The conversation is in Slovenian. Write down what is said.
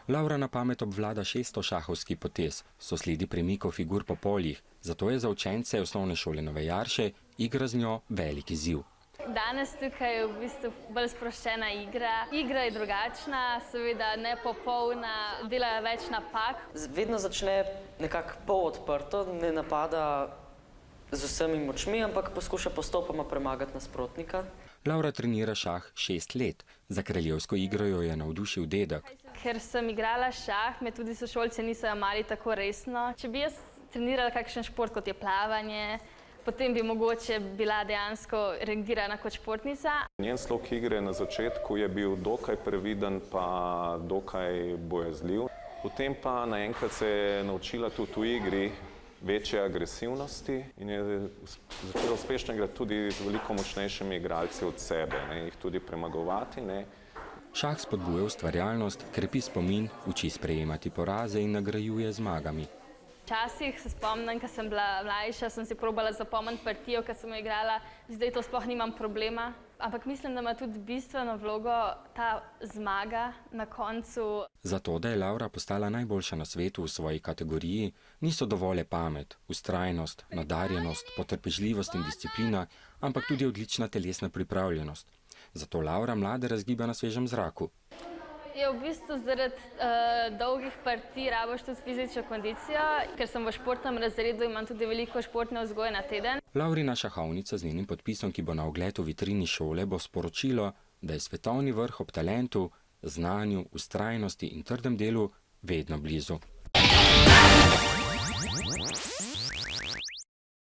Laura na pamet obvlada 600 šahovskih potez, so sledi premikov figur po poljih, zato je za učence osnovne šole Nove Jarše igra z njo velik izziv. Danes tukaj je v bistvu bolj sproščena igra. Igra je drugačna, seveda nepopolna, dela več napak. Vedno začne nekako pol odprto, ne napada z vsemi močmi, ampak poskuša postopoma premagati nasprotnika. Laura trenira šah 6 let. Za kraljevsko igro jo je navdušil dedek. Ker sem igrala šah, me tudi sošolci niso jemali tako resno. Če bi jaz trenirala kakšen šport, kot je plavanje, potem bi mogoče bila dejansko rangirana kot športnica. Njen slog igre na začetku je bil dokaj previden pa dokaj bojazljiv. Potem pa naenkrat se je naučila tudi v igri večje agresivnosti in je začela uspešno igrati tudi z veliko močnejšimi igralci od sebe, jih tudi premagovati. Šah spodbuja ustvarjalnost, krepi spomin, uči sprejemati poraze in nagrajuje zmagami. Včasih se spomnim, ko sem bila mlajša, sem si probala zapomniti partijo, ko sem jo igrala, zdaj to sploh nimam problema. Ampak mislim, da ima tudi bistveno vlogo ta zmaga na koncu. Zato, da je Laura postala najboljša na svetu v svoji kategoriji, niso dovolj pamet, vztrajnost, nadarjenost, potrpežljivost in disciplina, ampak tudi odlična telesna pripravljenost. Zato Laura mlade razgiba na svežem zraku. Je v bistvu zaradi dolgih partij rabiš tudi fizično kondicijo, ker sem v športnem razredu, imam tudi veliko športne vzgoje na teden. Laurina šahovnica z njenim podpisom, ki bo na ogled v vitrini šole, bo sporočilo, da je svetovni vrh ob talentu, znanju, vztrajnosti in trdem delu vedno blizu.